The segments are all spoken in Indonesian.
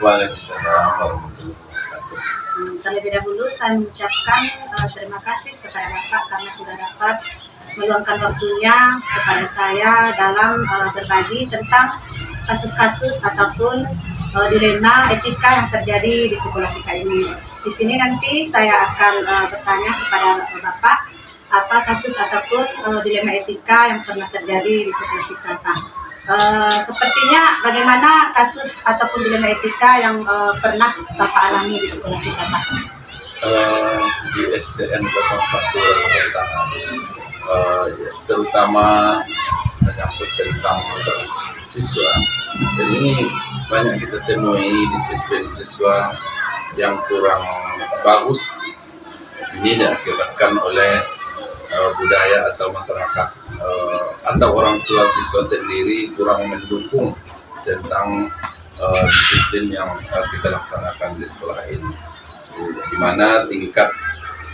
Waalaikumsalam warahmatullahi wabarakatuh. Terlebih dahulu saya mengucapkan terima kasih kepada Bapak karena sudah dapat meluangkan waktunya kepada saya dalam berbagi tentang kasus-kasus ataupun dilema etika yang terjadi di sekolah kita ini. Di sini nanti saya akan bertanya kepada Bapak apa kasus ataupun dilema etika yang pernah terjadi di sekolah kita, Pak. Sepertinya bagaimana kasus ataupun dilema etika yang pernah Bapak alami di sekolah kita, Pak? Di SDN 01 Tangan, terutama menyangkut tentang masalah siswa. Dan ini banyak kita temui disiplin siswa yang kurang bagus. Ini diakibatkan oleh budaya atau masyarakat atau orang tua siswa sendiri kurang mendukung tentang disiplin yang kita laksanakan di sekolah ini, di mana tingkat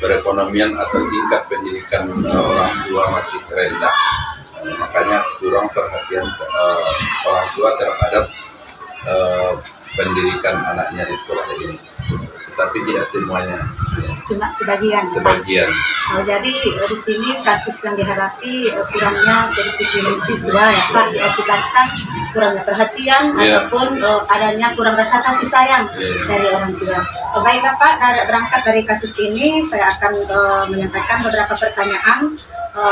perekonomian atau tingkat pendidikan orang tua masih rendah. Makanya kurang perhatian orang tua terhadap pendidikan anaknya di sekolah ini. Tapi tidak semuanya, cuma sebagian. Jadi di sini kasus yang dihadapi kurangnya kedisiplinan siswa ya Pak, diakibatkan kurangnya perhatian ataupun adanya kurang rasa kasih sayang dari orang tua. Baik Bapak, berangkat dari kasus ini saya akan menyampaikan beberapa pertanyaan.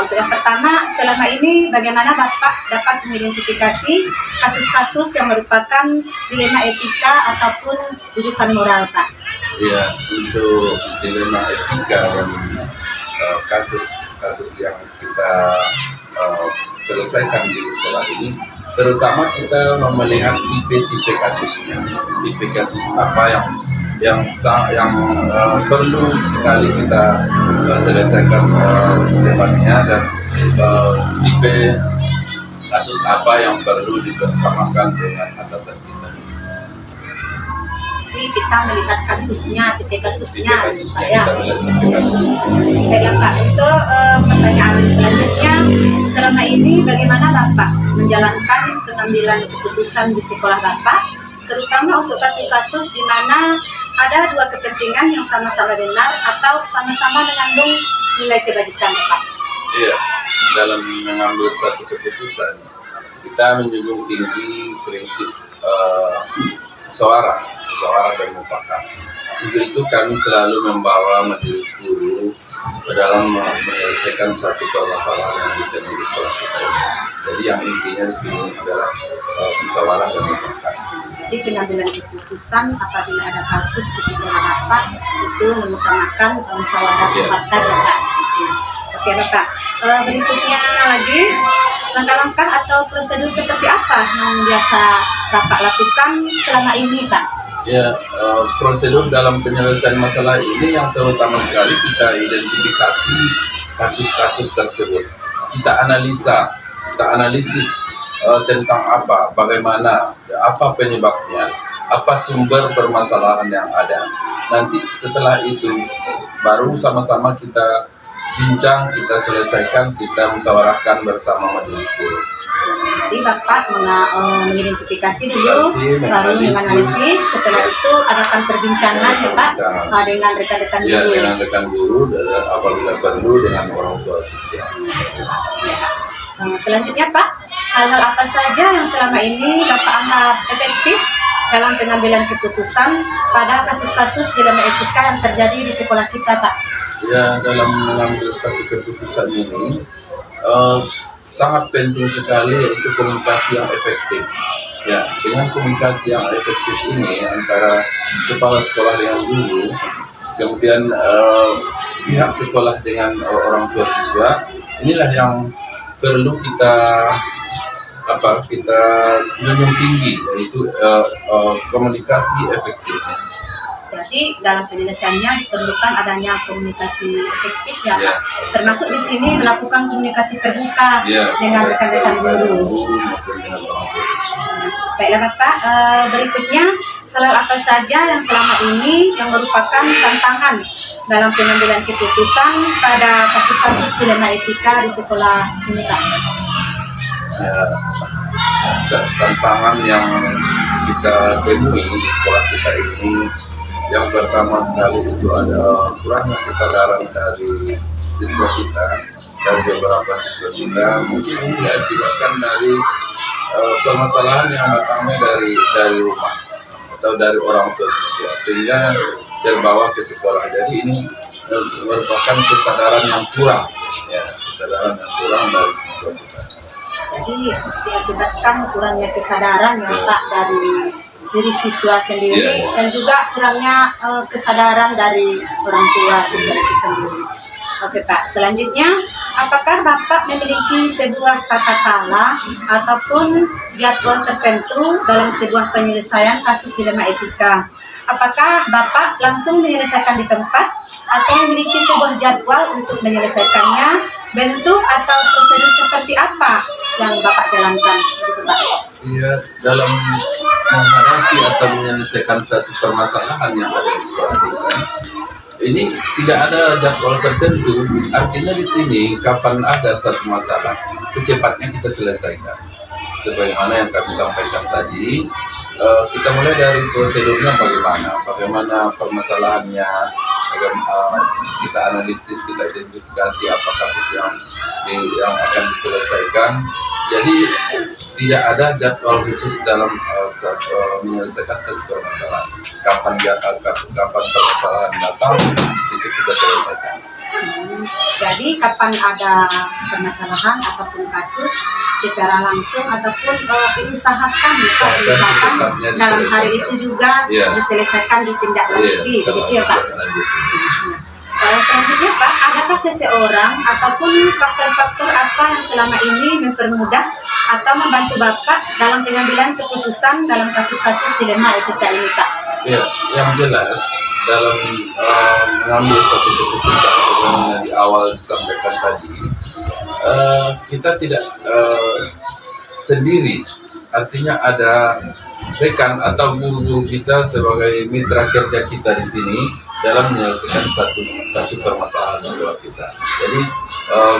Yang pertama, selama ini bagaimana Bapak dapat mengidentifikasi kasus-kasus yang merupakan dilema etika ataupun rujukan moral, Pak? Ya, untuk dilema etika dan kasus-kasus yang kita selesaikan di sekolah ini, terutama kita melihat tipe-tipe kasusnya, tipe kasus apa yang perlu sekali kita selesaikan secepatnya, dan tipe kasus apa yang perlu dibersamakan dengan atasan kita. Jadi kita melihat kasusnya, tipe kasusnya. Kita melihat tipe kasusnya. Baiklah Pak, itu pertanyaan selanjutnya. Selama ini bagaimana Bapak menjalankan pengambilan keputusan di sekolah Bapak, terutama untuk kasus-kasus di mana ada dua kepentingan yang sama-sama benar atau sama-sama mengandung nilai kebajikan, Pak? Iya, dalam mengambil satu keputusan kita menjunjung tinggi prinsip musyawarah dan mufakat. Untuk itu kami selalu membawa majelis guru ke dalam menyelesaikan satu permasalahan yang ditemui di sekolah kita ini. Jadi yang intinya di sini adalah musyawarah dan mufakat. Jadi pengambilan keputusan apabila ada kasus di sekolah Bapak itu mengutamakan musyawarah mufakat, Bapak. Oke Bapak. Berikutnya lagi, langkah-langkah atau prosedur seperti apa yang biasa Bapak lakukan selama ini, Pak? Ya, prosedur dalam penyelesaian masalah ini yang terutama sekali kita identifikasi kasus-kasus tersebut. Kita analisis tentang bagaimana, apa penyebabnya, apa sumber permasalahan yang ada. Nanti setelah itu baru sama-sama kita bincang, kita selesaikan, kita musyawarahkan bersama majelis guru. Jadi Bapak mengidentifikasi dulu, baru menganalisis, setelah itu adakan perbincangan ya Pak dengan rekan-rekan guru. Ya, dengan rekan guru dan apabila perlu dengan orang tua siswa. Selanjutnya Pak, hal-hal apa saja yang selama ini Bapak anggap efektif dalam pengambilan keputusan pada kasus-kasus dilema etika yang terjadi di sekolah kita, Pak? Ya, dalam mengambil satu keputusan ini sangat penting sekali yaitu komunikasi yang efektif. Ya, dengan komunikasi yang efektif ini antara kepala sekolah dengan guru, kemudian pihak sekolah dengan orang tua siswa, inilah yang perlu kita junjung tinggi, yaitu komunikasi efektifnya. Jadi dalam penyelesaiannya diperlukan adanya komunikasi efektif ya Pak. Termasuk di sini melakukan komunikasi terbuka dengan rekan-rekan guru. Baiklah Bapak, berikutnya hal apa saja yang selama ini yang merupakan tantangan dalam pengambilan keputusan pada kasus-kasus dilema etika di sekolah ini Pak? tantangan yang kita temui di sekolah kita ini, yang pertama sekali itu ada kurangnya kesadaran dari siswa kita, dari beberapa siswa kita, mungkin diakibatkan dari permasalahan yang datangnya dari rumah atau dari orang tua siswa, sehingga terbawa ke sekolah. Jadi ini merupakan kesadaran yang kurang, ya, kesadaran yang kurang dari siswa kita. Jadi diakibatkan kurangnya kesadaran ya Pak dari diri siswa sendiri dan juga kurangnya kesadaran dari orang tua siswa itu sendiri. Oke Pak, selanjutnya apakah Bapak memiliki sebuah tata cara ataupun jadwal tertentu dalam sebuah penyelesaian kasus dilema etika? Apakah Bapak langsung menyelesaikan di tempat atau memiliki sebuah jadwal untuk menyelesaikannya? Bentuk atau prosedur seperti apa yang Bapak jalankan? Gitu, Pak. Iya, dalam menghadapi atau menyelesaikan satu permasalahan yang ada di sekolah kita, ini tidak ada jadwal tertentu. Artinya di sini kapan ada satu masalah, secepatnya kita selesaikan. Sebagaimana yang kami sampaikan tadi, kita mulai dari prosedurnya bagaimana permasalahannya, kita analisis, kita identifikasi apa kasus yang akan diselesaikan. Jadi tidak ada jadwal khusus dalam menyelesaikan satu permasalahan. Kapan permasalahan datang, di situ kita selesaikan. Jadi kapan ada permasalahan ataupun kasus secara langsung ataupun diusahakan dalam hari itu juga diselesaikan, ditindaklanjuti, begitu ya Pak. Selanjutnya Pak, adakah seseorang ataupun faktor-faktor apa yang selama ini mempermudah atau membantu Bapak dalam pengambilan keputusan dalam kasus-kasus dilema etika ini Pak? Ya, yang jelas dalam mengambil suatu keputusan sebagaimana di awal disampaikan tadi, kita tidak sendiri, artinya ada rekan atau guru-guru kita sebagai mitra kerja kita di sini dalam menyelesaikan satu permasalahan siswa kita. Jadi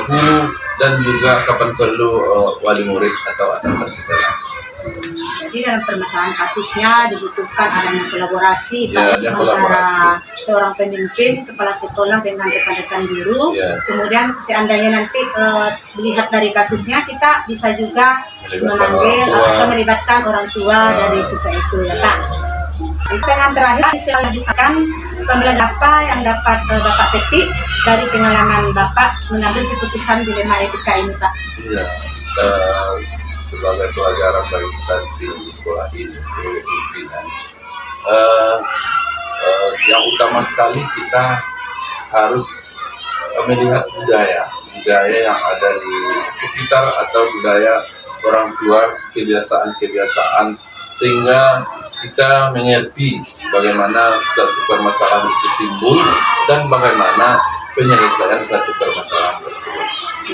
guru dan juga kapan perlu wali murid atau atasan kita langsung. Jadi dalam permasalahan kasusnya dibutuhkan adanya kolaborasi antara seorang pemimpin, kepala sekolah dengan rekan-rekan guru. Kemudian seandainya nanti dilihat dari kasusnya, kita bisa juga memanggil atau melibatkan orang tua dari siswa itu ya Pak. Yang terakhir disampaikan pembelajaran apa yang dapat Bapak petik dari pengalaman Bapak mengambil keputusan dilema etika ini Pak? Iya, sebagai pelajaran bagi kita di sekolah ini sebagai pimpinan, yang utama sekali kita harus melihat budaya yang ada di sekitar atau budaya orang tua, kebiasaan, sehingga kita mengerti bagaimana satu permasalahan itu timbul dan bagaimana penyelesaian satu permasalahan tersebut.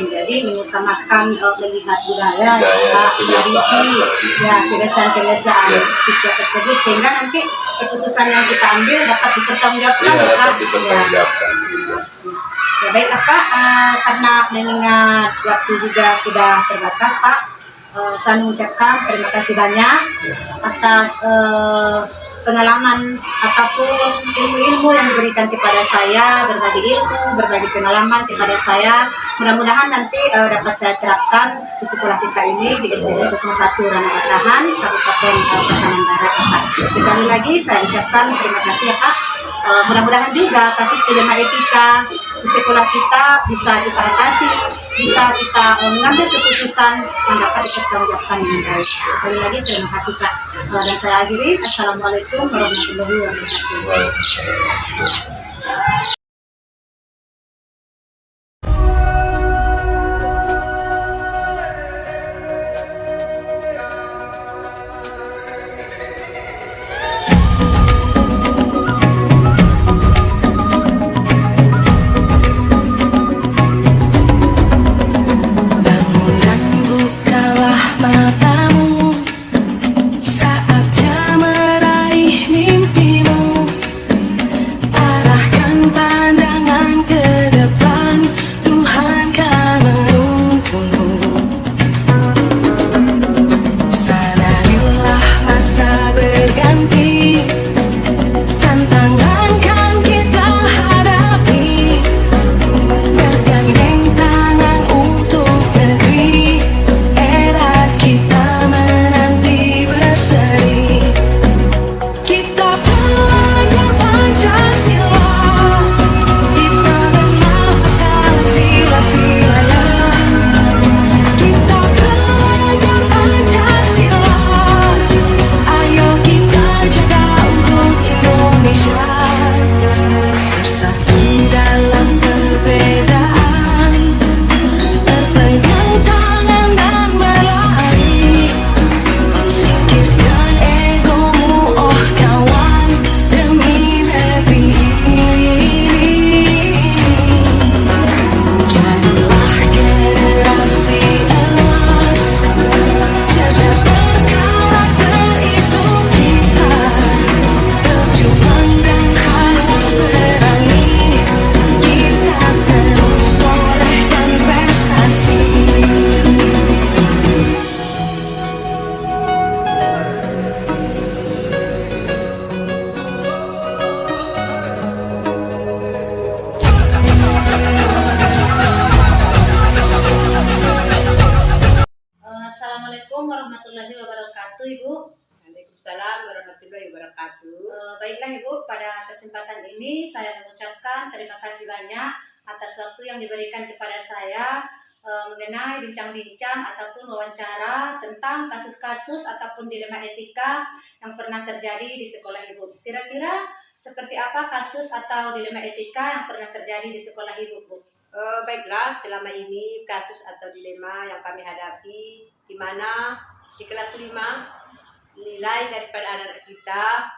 Jadi mengutamakan melihat budaya kebiasaan kebiasaan siswa tersebut, sehingga nanti keputusan yang kita ambil dapat dipertanggungjawabkan. Ya baik Pak, karena mengingat waktu juga sudah terbatas Pak, saya mengucapkan terima kasih banyak atas pengalaman ataupun ilmu-ilmu yang diberikan kepada saya, berbagi ilmu, berbagi pengalaman kepada saya. Mudah-mudahan nanti dapat saya terapkan di sekolah kita ini di SDN 01 Ranah Batahan, Kabupaten Pasaman Barat. Sekali lagi saya ucapkan terima kasih ya Pak. Mudah-mudahan juga kasus dilema etika di sekolah kita bisa kita atasi, bisa kita mengambil keputusan yang dapat dipertanggungjawabkan dengan baik. Sekali lagi terima kasih Pak. Dan saya akhiri, Assalamualaikum warahmatullahi wabarakatuh. Saatnya meraih mimpimu, arahkan warahmatullahi wabarakatuh, Ibu. Waalaikumsalam warahmatullahi wabarakatuh. Baiklah Ibu, pada kesempatan ini saya mengucapkan terima kasih banyak atas waktu yang diberikan kepada saya mengenai bincang-bincang ataupun wawancara tentang kasus-kasus ataupun dilema etika yang pernah terjadi di sekolah Ibu. Kira-kira seperti apa kasus atau dilema etika yang pernah terjadi di sekolah Ibu, Bu? Baiklah, selama ini kasus atau dilema yang kami hadapi, di mana di kelas 5 nilai daripada anak-anak kita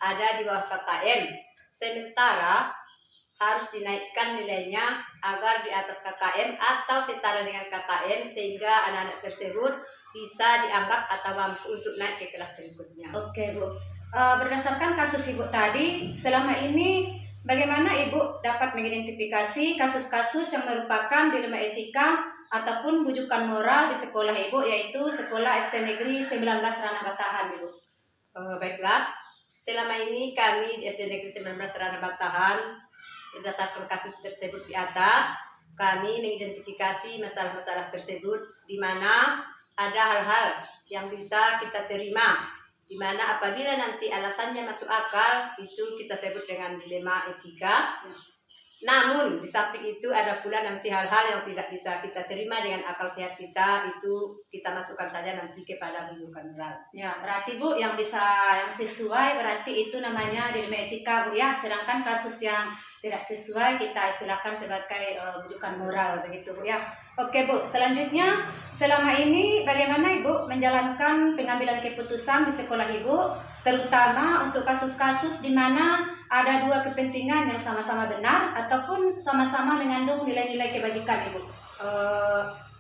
ada di bawah KKM, sementara harus dinaikkan nilainya agar di atas KKM atau setara dengan KKM sehingga anak-anak tersebut bisa dianggap atau mampu untuk naik ke kelas berikutnya. Oke, Bu. Berdasarkan kasus Ibu tadi, selama ini bagaimana Ibu dapat mengidentifikasi kasus-kasus yang merupakan dilema etika ataupun bujukan moral di sekolah Ibu, yaitu Sekolah SD Negeri 19 Ranah Batahan, Ibu? Baiklah, selama ini kami di SD Negeri 19 Ranah Batahan, berdasarkan kasus tersebut di atas, kami mengidentifikasi masalah-masalah tersebut di mana ada hal-hal yang bisa kita terima, di mana apabila nanti alasannya masuk akal, itu kita sebut dengan dilema etika. Namun di samping itu ada pula nanti hal-hal yang tidak bisa kita terima dengan akal sehat kita, itu kita masukkan saja nanti kepada bujukan moral. Ya, berarti Bu yang sesuai berarti itu namanya dilema etika, Bu ya. Sedangkan kasus yang tidak sesuai kita istilahkan sebagai bujukan moral, begitu Bu ya. Oke Bu, selanjutnya selama ini bagaimana Ibu menjalankan pengambilan keputusan di sekolah Ibu, terutama untuk kasus-kasus di mana ada dua kepentingan yang sama-sama benar ataupun sama-sama mengandung nilai-nilai kebajikan, Ibu?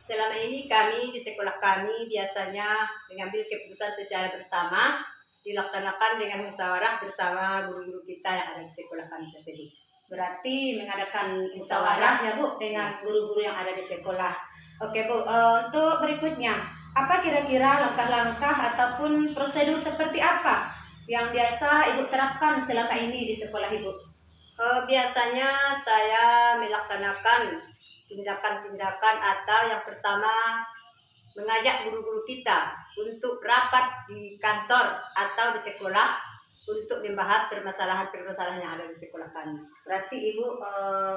Selama ini kami di sekolah kami biasanya mengambil keputusan secara bersama, dilaksanakan dengan musyawarah bersama guru-guru kita yang ada di sekolah kami tersebut. Berarti mengadakan musyawarah ya Bu dengan guru-guru yang ada di sekolah. Oke Bu, untuk berikutnya, apa kira-kira langkah-langkah ataupun prosedur seperti apa yang biasa Ibu terapkan selama ini di sekolah Ibu? Biasanya saya melaksanakan tindakan-tindakan atau yang pertama mengajak guru-guru kita untuk rapat di kantor atau di sekolah untuk membahas permasalahan-permasalahan yang ada di sekolah kami. Berarti Ibu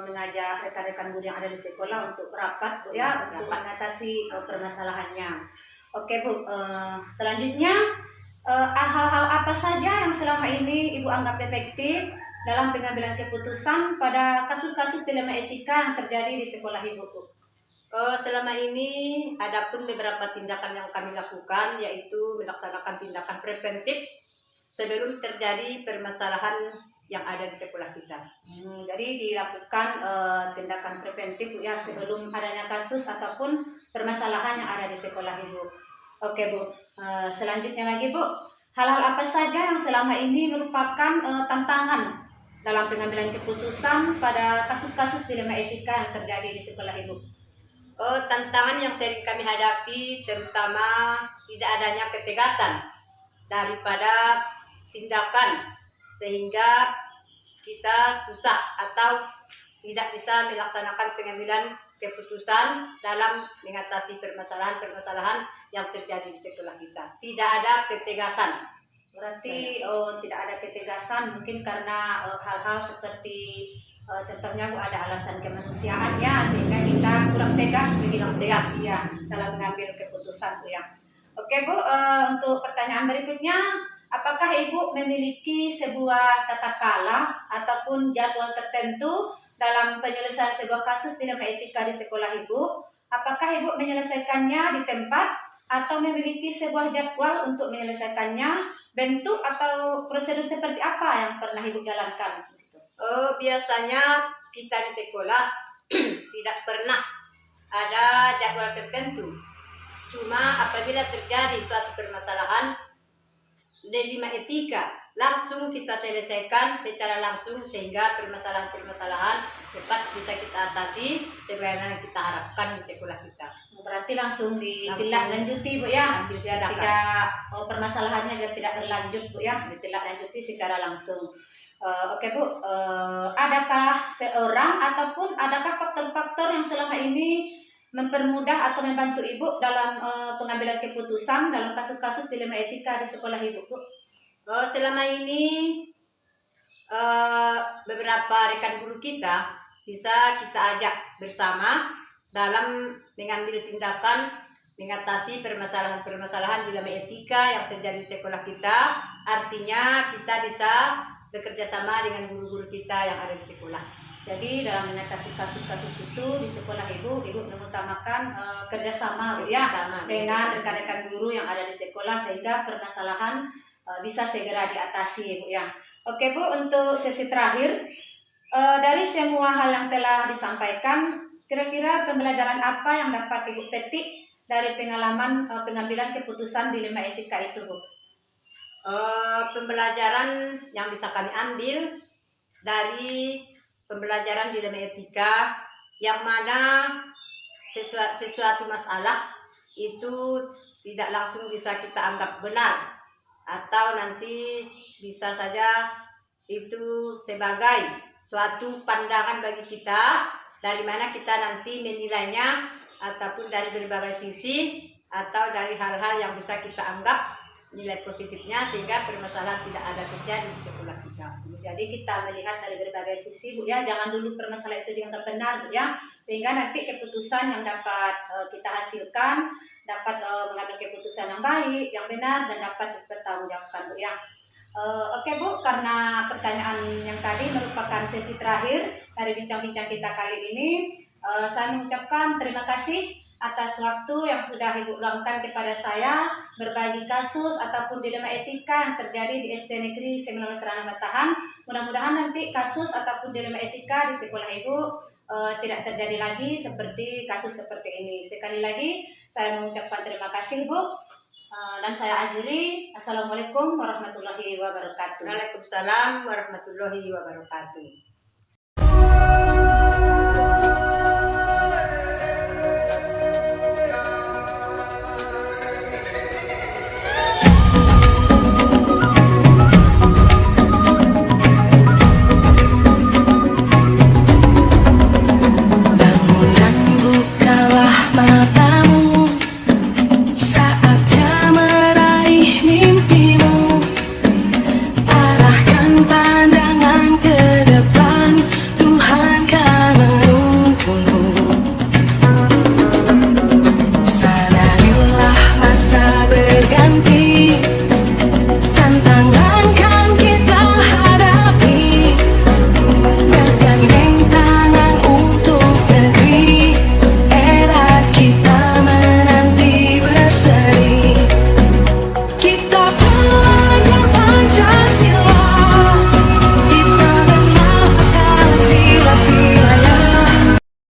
mengajak rekan-rekan guru yang ada di sekolah untuk rapat Bu ya, untuk mengatasi permasalahannya. Oke Bu, selanjutnya hal-hal apa saja yang selama ini Ibu anggap efektif dalam pengambilan keputusan pada kasus-kasus dilema etika yang terjadi di sekolah Ibu, Bu? Selama ini ada pun beberapa tindakan yang kami lakukan, yaitu melaksanakan tindakan preventif sebelum terjadi permasalahan yang ada di sekolah kita. Jadi dilakukan tindakan preventif Bu ya sebelum adanya kasus ataupun permasalahan yang ada di sekolah Ibu. Oke Bu, selanjutnya lagi Bu, hal-hal apa saja yang selama ini merupakan tantangan dalam pengambilan keputusan pada kasus-kasus dilema etika yang terjadi di sekolah Ibu? Tantangan yang sering kami hadapi terutama tidak adanya ketegasan daripada tindakan sehingga kita susah atau tidak bisa melaksanakan pengambilan keputusan dalam mengatasi permasalahan-permasalahan yang terjadi di sekolah kita. Tidak ada ketegasan. Berarti tidak ada ketegasan mungkin karena hal-hal seperti contohnya Bu ada alasan kemanusiaan ya sehingga kita kurang tegas ya dalam mengambil keputusan Bu ya. Oke Bu, untuk pertanyaan berikutnya, apakah Ibu memiliki sebuah tata cara ataupun jadwal tertentu dalam penyelesaian sebuah kasus dilema etika di sekolah Ibu? Apakah Ibu menyelesaikannya di tempat atau memiliki sebuah jadwal untuk menyelesaikannya? Bentuk atau prosedur seperti apa yang pernah Ibu jalankan? Biasanya kita di sekolah tidak pernah ada jadwal tertentu. Cuma apabila terjadi suatu permasalahan dilema etika, langsung kita selesaikan secara langsung sehingga permasalahan-permasalahan cepat bisa kita atasi sebagaimana kita harapkan di sekolah kita. Berarti langsung ditindaklanjuti Bu ya, biar tidak permasalahannya biar tidak berlanjut Bu ya, ditindaklanjuti secara langsung. Oke Bu, adakah seorang ataupun adakah faktor-faktor yang selama ini mempermudah atau membantu Ibu dalam pengambilan keputusan dalam kasus-kasus dilema etika di sekolah Ibu, Bu? Selama ini beberapa rekan guru kita bisa kita ajak bersama dalam mengambil tindakan mengatasi permasalahan-permasalahan dilema etika yang terjadi di sekolah kita. Artinya kita bisa bekerja sama dengan guru-guru kita yang ada di sekolah. Jadi dalam mengatasi kasus-kasus itu di sekolah Ibu mengutamakan kerjasama ya dengan rekan-rekan guru yang ada di sekolah sehingga permasalahan bisa segera diatasi, Bu ya. Oke, Bu, untuk sesi terakhir dari semua hal yang telah disampaikan, kira-kira pembelajaran apa yang dapat Ibu petik dari pengalaman pengambilan keputusan dilema etika itu, Bu? Pembelajaran yang bisa kami ambil dari pembelajaran dilema etika yang mana sesuatu masalah itu tidak langsung bisa kita anggap benar atau nanti bisa saja itu sebagai suatu pandangan bagi kita dari mana kita nanti menilainya ataupun dari berbagai sisi atau dari hal-hal yang bisa kita anggap nilai positifnya sehingga permasalahan tidak ada terjadi di sekolah kita. Jadi kita melihat dari berbagai sisi, Bu ya, jangan dulu permasalahan itu dianggap benar, Bu ya, sehingga nanti keputusan yang dapat kita hasilkan dapat mengambil keputusan yang baik, yang benar dan dapat dipertanggungjawabkan, Bu ya. Oke, Bu, karena pertanyaan yang tadi merupakan sesi terakhir dari bincang-bincang kita kali ini, saya mengucapkan terima kasih atas waktu yang sudah Ibu luangkan kepada saya berbagi kasus ataupun dilema etika yang terjadi di SD Negeri 19 Serana Batahan. Mudah-mudahan nanti kasus ataupun dilema etika di sekolah Ibu tidak terjadi lagi seperti kasus seperti ini. Sekali lagi saya mengucapkan terima kasih, Bu. Dan saya akhiri. Assalamualaikum warahmatullahi wabarakatuh. Waalaikumsalam warahmatullahi wabarakatuh.